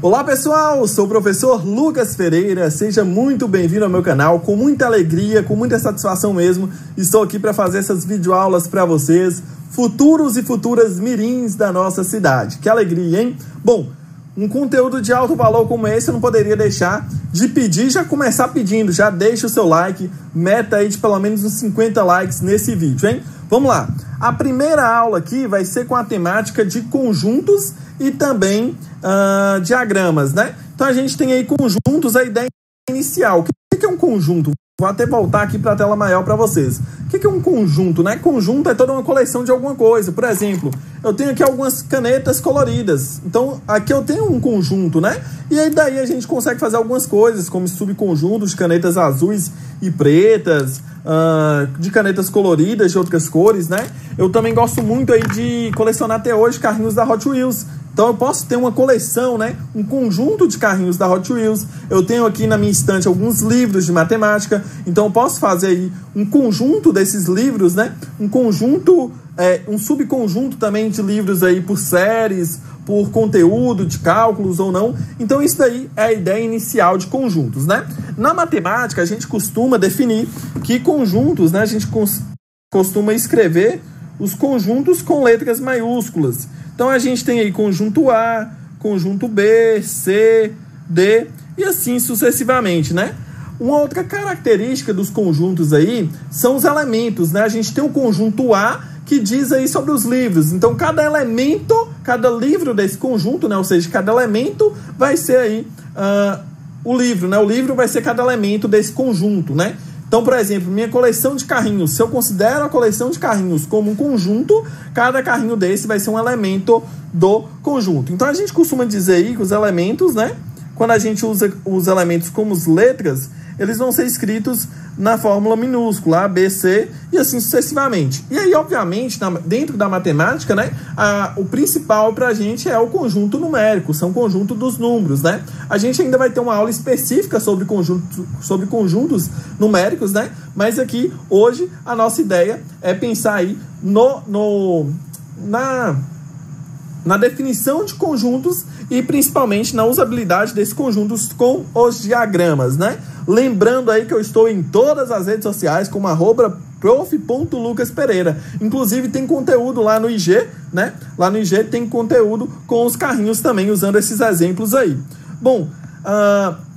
Olá pessoal, sou o professor Lucas Ferreira, seja muito bem-vindo ao meu canal, com muita alegria, com muita satisfação mesmo, estou aqui para fazer essas videoaulas para vocês, futuros e futuras mirins da nossa cidade. Que alegria, hein? Bom, um conteúdo de alto valor como esse eu não poderia deixar de pedir, já começar pedindo, já deixa o seu like, meta aí de pelo menos uns 50 likes nesse vídeo, hein? Vamos lá, a primeira aula aqui vai ser com a temática de conjuntos e também diagramas, né? Então a gente tem aí conjuntos, a ideia inicial. O que é um conjunto? Vou até voltar aqui para a tela maior para vocês. O que é um conjunto, né? Conjunto é toda uma coleção de alguma coisa. Por exemplo, eu tenho aqui algumas canetas coloridas. Então, aqui eu tenho um conjunto, né? E aí daí a gente consegue fazer algumas coisas, como subconjuntos de canetas azuis e pretas, de canetas coloridas de outras cores, né? Eu também gosto muito aí de colecionar até hoje carrinhos da Hot Wheels. Então eu posso ter uma coleção, né? Um conjunto de carrinhos da Hot Wheels. Eu tenho aqui na minha estante alguns livros de matemática. Então eu posso fazer aí um conjunto desses livros, né? Um conjunto, um subconjunto também de livros aí por séries, por conteúdo de cálculos ou não. Então isso daí é a ideia inicial de conjuntos, né? Na matemática a gente costuma definir que conjuntos, né? A gente costuma escrever os conjuntos com letras maiúsculas. Então a gente tem aí conjunto A, conjunto B, C, D e assim sucessivamente, né? Uma outra característica dos conjuntos aí são os elementos, né? A gente tem o conjunto A que diz aí sobre os livros. Então cada elemento, cada livro desse conjunto, né? Ou seja, cada elemento vai ser aí o livro, né? O livro vai ser cada elemento desse conjunto, né? Então, por exemplo, minha coleção de carrinhos, se eu considero a coleção de carrinhos como um conjunto, cada carrinho desse vai ser um elemento do conjunto. Então, a gente costuma dizer aí que os elementos, né? Quando a gente usa os elementos como letras, eles vão ser escritos na fórmula minúscula, A, B, C e assim sucessivamente. E aí, obviamente, dentro da matemática, né, o principal para a gente é o conjunto numérico, são o conjunto dos números, né? A gente ainda vai ter uma aula específica sobre conjuntos numéricos, né? Mas aqui, hoje, a nossa ideia é pensar aí na definição de conjuntos e principalmente na usabilidade desses conjuntos com os diagramas, né? Lembrando aí que eu estou em todas as redes sociais como @prof.lucaspereira. Inclusive tem conteúdo lá no IG, né? Lá no IG tem conteúdo com os carrinhos também, usando esses exemplos aí. Bom,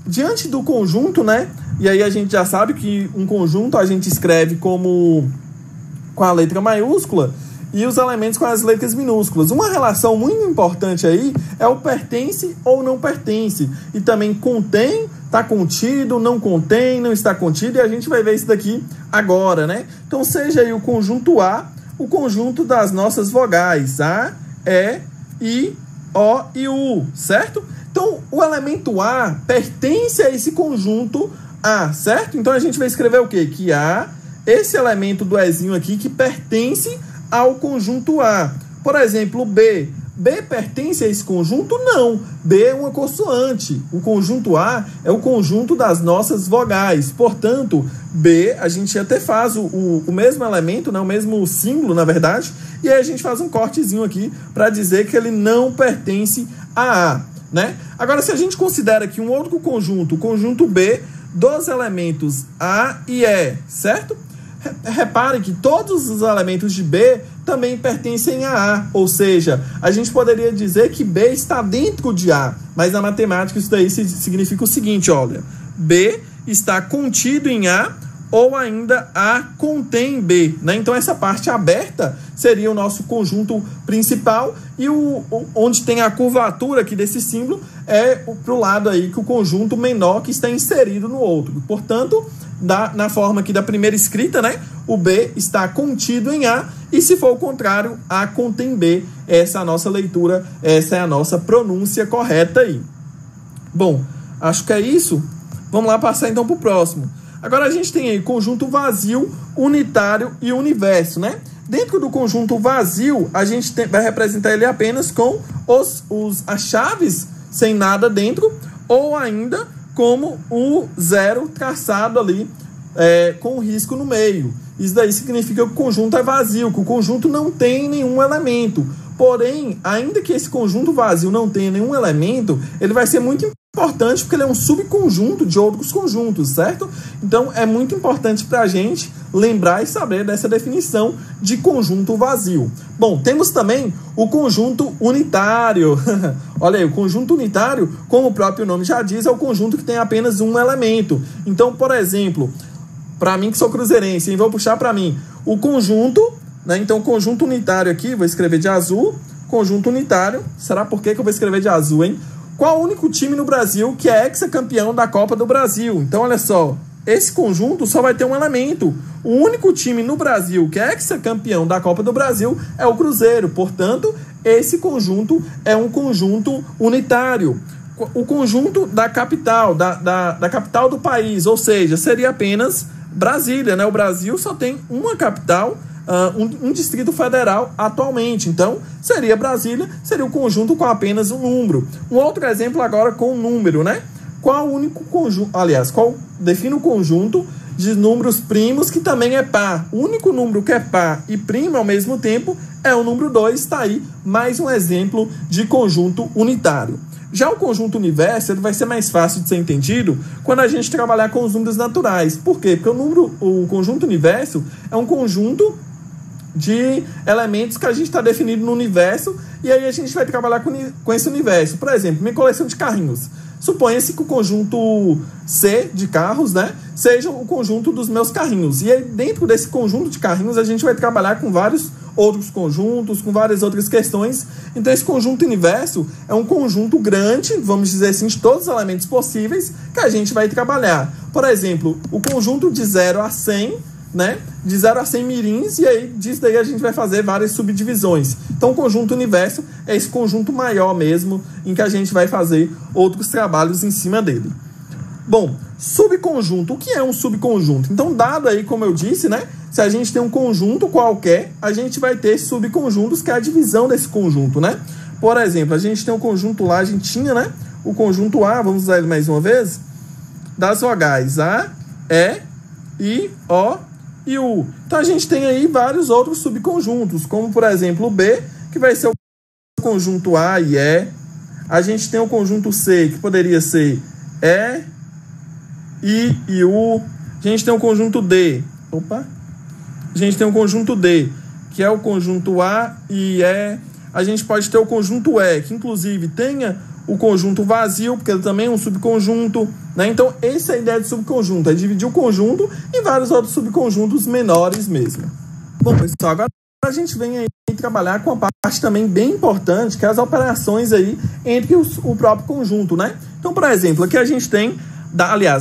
diante do conjunto, né? E aí a gente já sabe que um conjunto a gente escreve com a letra maiúscula e os elementos com as letras minúsculas. Uma relação muito importante aí é o pertence ou não pertence. E também contém, está contido, não contém, não está contido. E a gente vai ver isso daqui agora, né? Então, seja aí o conjunto A, o conjunto das nossas vogais. A, E, I, O e U, certo? Então, o elemento A pertence a esse conjunto A, certo? Então, a gente vai escrever o quê? Que A, esse elemento do Ezinho aqui, que pertence ao conjunto A. Por exemplo, B. B pertence a esse conjunto? Não. B é uma consoante. O conjunto A é o conjunto das nossas vogais. Portanto, B, a gente até faz o mesmo elemento, né? O mesmo símbolo, na verdade, e aí a gente faz um cortezinho aqui para dizer que ele não pertence a A, né? Agora, se a gente considera aqui um outro conjunto, o conjunto B, dos elementos A e E, certo? Repare que todos os elementos de B também pertencem a A, ou seja, a gente poderia dizer que B está dentro de A, mas na matemática isso daí significa o seguinte, olha, B está contido em A ou ainda A contém B, né? Então essa parte aberta seria o nosso conjunto principal e onde tem a curvatura aqui desse símbolo é para o lado aí que o conjunto menor que está inserido no outro. Portanto, na forma aqui da primeira escrita, né? O B está contido em A e se for o contrário, A contém B. Essa é a nossa leitura, essa é a nossa pronúncia correta aí. Bom, acho que é isso. Vamos lá passar então para o próximo. Agora a gente tem aí conjunto vazio, unitário e universo, né? Dentro do conjunto vazio, a gente vai representar ele apenas com as chaves sem nada dentro ou ainda como o zero traçado ali com o risco no meio. Isso daí significa que o conjunto é vazio, que o conjunto não tem nenhum elemento. Porém, ainda que esse conjunto vazio não tenha nenhum elemento, ele vai ser muito importante porque ele é um subconjunto de outros conjuntos, certo? Então, é muito importante para a gente lembrar e saber dessa definição de conjunto vazio. Bom, temos também o conjunto unitário. Olha aí, o conjunto unitário, como o próprio nome já diz, é o conjunto que tem apenas um elemento. Então, por exemplo, para mim que sou cruzeirense, vou puxar para mim o conjunto, né? Então, conjunto unitário aqui, vou escrever de azul, conjunto unitário. Será por que eu vou escrever de azul, hein? Qual o único time no Brasil que é hexacampeão da Copa do Brasil? Então, olha só, esse conjunto só vai ter um elemento. O único time no Brasil que é hexacampeão da Copa do Brasil é o Cruzeiro. Portanto, esse conjunto é um conjunto unitário. O conjunto da capital, da capital do país, ou seja, seria apenas Brasília, né? O Brasil só tem uma capital, um distrito federal atualmente. Então, seria Brasília, seria o conjunto com apenas um número. Um outro exemplo agora com um número, né? Qual o único conjunto, aliás, qual define o conjunto de números primos que também é par? O único número que é par e primo ao mesmo tempo é o número 2, está aí mais um exemplo de conjunto unitário. Já o conjunto universo, ele vai ser mais fácil de ser entendido quando a gente trabalhar com os números naturais. Por quê? Porque o conjunto universo é um conjunto de elementos que a gente está definindo no universo, e aí a gente vai trabalhar com esse universo. Por exemplo, minha coleção de carrinhos. Suponha-se que o conjunto C de carros, né, seja o conjunto dos meus carrinhos. E aí, dentro desse conjunto de carrinhos, a gente vai trabalhar com vários outros conjuntos, com várias outras questões. Então, esse conjunto universo é um conjunto grande, vamos dizer assim, de todos os elementos possíveis que a gente vai trabalhar. Por exemplo, o conjunto de 0 a 100, né? De 0 a 100 mirins, e aí disso daí a gente vai fazer várias subdivisões. Então, o conjunto universo é esse conjunto maior mesmo, em que a gente vai fazer outros trabalhos em cima dele. Bom, subconjunto. O que é um subconjunto? Então, dado aí, como eu disse, né? Se a gente tem um conjunto qualquer, a gente vai ter subconjuntos, que é a divisão desse conjunto, né? Por exemplo, a gente tem um conjunto lá, a gente tinha, né? O conjunto A, vamos usar ele mais uma vez, das vogais A, E, I, O e U. Então, a gente tem aí vários outros subconjuntos, como, por exemplo, o B, que vai ser o conjunto A e E. A gente tem o conjunto C, que poderia ser E, I e U. A gente tem o conjunto D. A gente tem o conjunto D, que é o conjunto A e E. A gente pode ter o conjunto E, que inclusive tenha o conjunto vazio, porque ele também é um subconjunto, né? Então, essa é a ideia de subconjunto, é dividir o conjunto em vários outros subconjuntos menores mesmo. Bom, pessoal, agora a gente vem aí trabalhar com a parte também bem importante, que é as operações aí entre o próprio conjunto, né? Então, por exemplo, aqui a gente tem,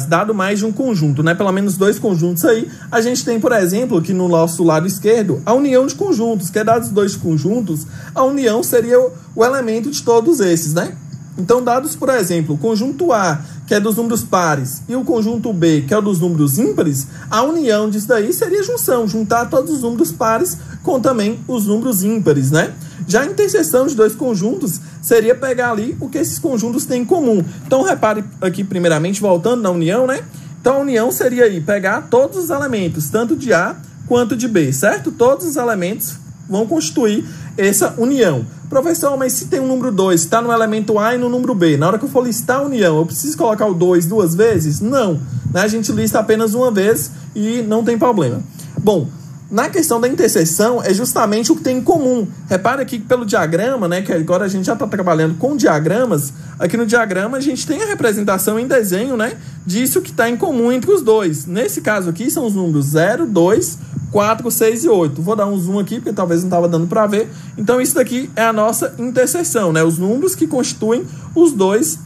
dado mais de um conjunto, né? Pelo menos dois conjuntos aí. A gente tem, por exemplo, aqui no nosso lado esquerdo, a união de conjuntos, que é dados dois conjuntos, a união seria o elemento de todos esses, né? Então, dados, por exemplo, o conjunto A, que é dos números pares, e o conjunto B, que é o dos números ímpares, a união disso daí seria junção, juntar todos os números pares com também os números ímpares, né? Já a interseção de dois conjuntos seria pegar ali o que esses conjuntos têm em comum. Então, repare aqui, primeiramente, voltando na união, né? Então, a união seria aí pegar todos os elementos, tanto de A quanto de B, certo? Todos os elementos vão constituir essa união. Professor, mas se tem um número 2, está no elemento A e no número B, na hora que eu for listar a união, eu preciso colocar o 2 duas vezes? Não, né? A gente lista apenas uma vez e não tem problema. Bom, na questão da interseção, é justamente o que tem em comum. Repare aqui que pelo diagrama, né, que agora a gente já está trabalhando com diagramas, aqui no diagrama a gente tem a representação em desenho, né, disso que está em comum entre os dois. Nesse caso aqui são os números 0, 2, 4, 6 e 8. Vou dar um zoom aqui, porque talvez não estava dando para ver. Então, isso daqui é a nossa interseção, né, os números que constituem os dois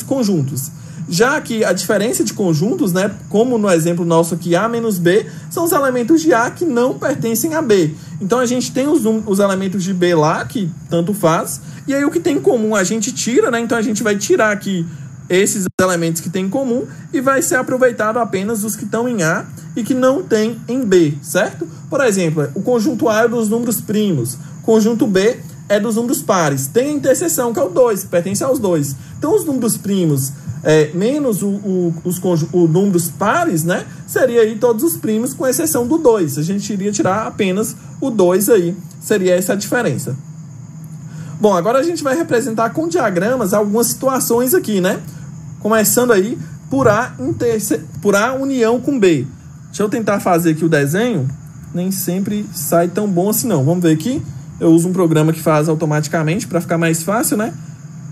conjuntos. Já que a diferença de conjuntos, né, como no exemplo nosso aqui, A menos B, são os elementos de A que não pertencem a B. Então, a gente tem os elementos de B lá, que tanto faz, e aí o que tem em comum a gente tira, né? Então, a gente vai tirar aqui esses elementos que tem em comum e vai ser aproveitado apenas os que estão em A e que não tem em B, certo? Por exemplo, o conjunto A é dos números primos, o conjunto B é dos números pares. Tem a interseção, que é o 2, que pertence aos dois. Então, os números primos menos os números pares, né? Seria aí todos os primos, com exceção do 2. A gente iria tirar apenas o 2 aí, Seria essa a diferença. Bom, agora a gente vai representar com diagramas algumas situações aqui, né? Começando aí por A união com B. Deixa eu tentar fazer aqui o desenho. Nem sempre sai tão bom assim não. Vamos ver aqui. Eu uso um programa que faz automaticamente para ficar mais fácil, né?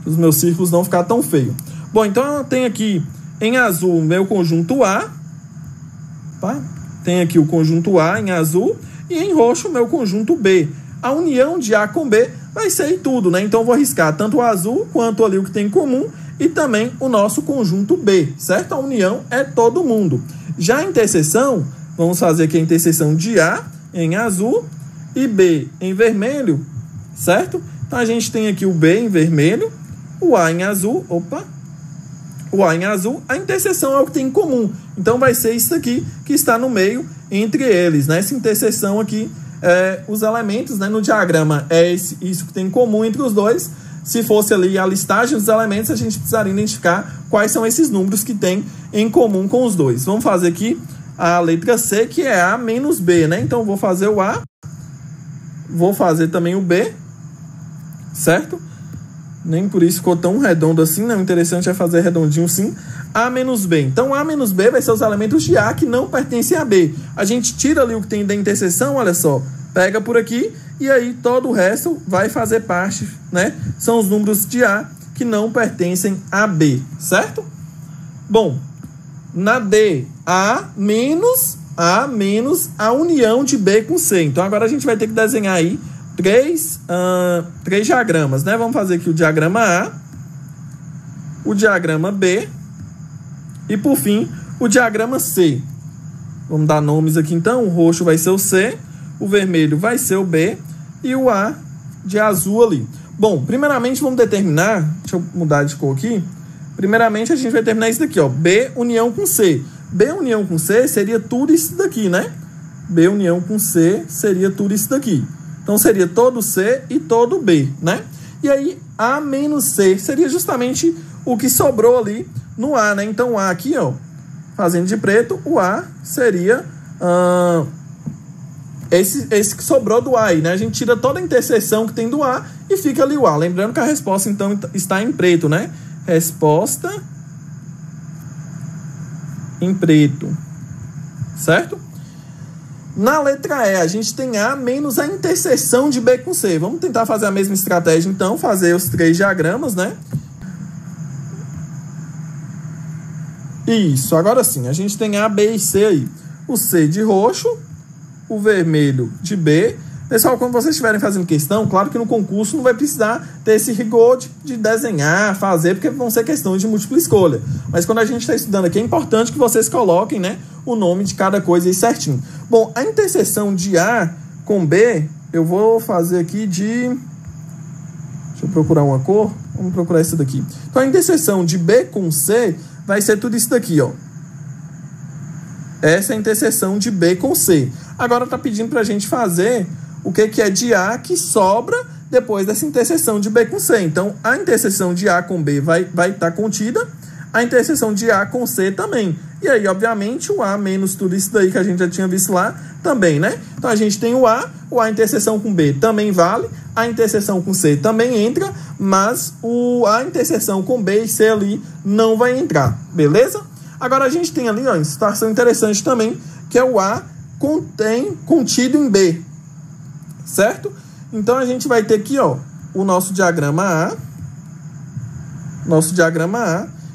Os meus círculos não ficar tão feio. Bom, então eu tenho aqui em azul o meu conjunto A. Tá? Tem aqui o conjunto A em azul. E em roxo o meu conjunto B. A união de A com B vai ser tudo, né? Então eu vou riscar tanto o azul quanto ali o que tem em comum e também o nosso conjunto B, certo? A união é todo mundo. Já a interseção, vamos fazer aqui a interseção de A em azul e B em vermelho, certo? Então a gente tem aqui o B em vermelho, o A em azul, o A em azul, a interseção é o que tem em comum. Então vai ser isso aqui que está no meio entre eles, né? Essa interseção aqui, os elementos, né, no diagrama é isso que tem em comum entre os dois. Se fosse ali a listagem dos elementos, a gente precisaria identificar quais são esses números que tem em comum com os dois. Vamos fazer aqui a letra C, que é A menos B, né? Então, vou fazer o A, vou fazer também o B, certo? Nem por isso ficou tão redondo assim, né? O interessante é fazer redondinho sim. A menos B. Então, A menos B vai ser os elementos de A que não pertencem a B. A gente tira ali o que tem da interseção, olha só. Pega por aqui e aí todo o resto vai fazer parte, né? São os números de A que não pertencem a B, certo? Bom, na D, A menos a união de B com C. Então, agora a gente vai ter que desenhar aí três diagramas, né? Vamos fazer aqui o diagrama A, o diagrama B e, por fim, o diagrama C. Vamos dar nomes aqui, então. O roxo vai ser o C, o vermelho vai ser o B e o A de azul ali. Bom, primeiramente vamos determinar, deixa eu mudar de cor aqui. Primeiramente a gente vai determinar isso daqui, ó, B união com C. B união com C seria tudo isso daqui, né? B união com C seria tudo isso daqui. Então seria todo C e todo B, né? E aí A menos C seria justamente o que sobrou ali no A, né? Então o A aqui, ó, fazendo de preto, o A seria esse que sobrou do A aí, né? A gente tira toda a interseção que tem do A e fica ali o A. Lembrando que a resposta, então, está em preto, né? Resposta em preto, certo? Na letra E, a gente tem A menos a interseção de B com C. Vamos tentar fazer a mesma estratégia, então, fazer os três diagramas, né? Isso, agora sim, a gente tem A, B e C aí. O C de roxo, o vermelho de B. Pessoal, quando vocês estiverem fazendo questão, claro que no concurso não vai precisar ter esse rigor de desenhar, fazer, porque vão ser questões de múltipla escolha. Mas quando a gente está estudando aqui, é importante que vocês coloquem, né, o nome de cada coisa aí certinho. Bom, a interseção de A com B, eu vou fazer aqui de... Deixa eu procurar uma cor. Vamos procurar essa daqui. Então, a interseção de B com C vai ser tudo isso daqui, ó. Essa é a interseção de B com C. Agora está pedindo para a gente fazer o que é de A que sobra depois dessa interseção de B com C. Então, a interseção de A com B vai estar contida, a interseção de A com C também. E aí, obviamente, o A menos tudo isso daí que a gente já tinha visto lá também, né? Então, a gente tem o A interseção com B também vale, a interseção com C também entra, mas a interseção com B e C ali não vai entrar, beleza? Agora, a gente tem ali, ó, uma situação interessante também, que é o A contido em B, certo? Então, a gente vai ter aqui, ó, o nosso diagrama A,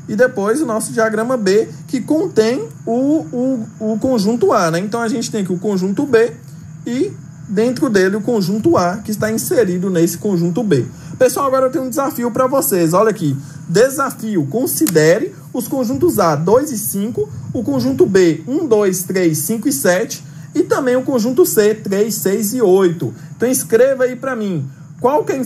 e depois o nosso diagrama B, que contém o conjunto A, né? Então, a gente tem aqui o conjunto B e dentro dele o conjunto A, que está inserido nesse conjunto B. Pessoal, agora eu tenho um desafio para vocês. Olha aqui. Desafio. Considere os conjuntos A, 2 e 5, o conjunto B, 1, 2, 3, 5 e 7, e também o conjunto C, 3, 6 e 8. Então, escreva aí para mim. Qual que é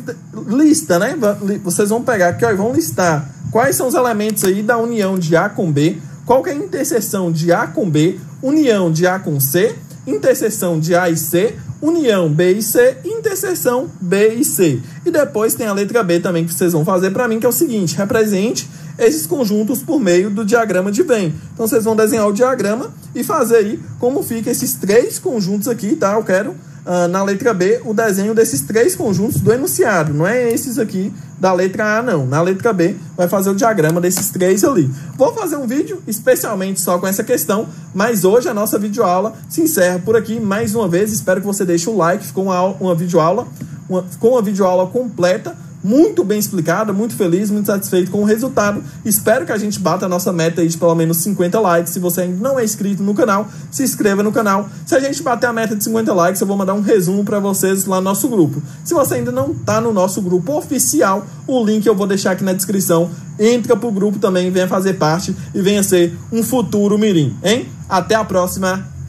lista, né? Vocês vão pegar aqui, ó, e vão listar quais são os elementos aí da união de A com B, qual que é a interseção de A com B, união de A com C, interseção de A e C, união B e C, interseção B e C. E depois tem a letra B também que vocês vão fazer para mim, que é o seguinte: represente esses conjuntos por meio do diagrama de Venn. Então, vocês vão desenhar o diagrama e fazer aí como fica esses três conjuntos aqui, tá? Eu quero na letra B o desenho desses 3 conjuntos do enunciado. Não é esses aqui da letra A, não. Na letra B vai fazer o diagrama desses 3 ali. Vou fazer um vídeo especialmente só com essa questão, mas hoje a nossa videoaula se encerra por aqui. Mais uma vez, espero que você deixe o like. Ficou uma videoaula completa, muito bem explicada, muito feliz, muito satisfeito com o resultado. Espero que a gente bata a nossa meta aí de pelo menos 50 likes. Se você ainda não é inscrito no canal, se inscreva no canal. Se a gente bater a meta de 50 likes, eu vou mandar um resumo para vocês lá no nosso grupo. Se você ainda não está no nosso grupo oficial, o link eu vou deixar aqui na descrição. Entra pro grupo também, venha fazer parte e venha ser um futuro mirim, hein? Até a próxima!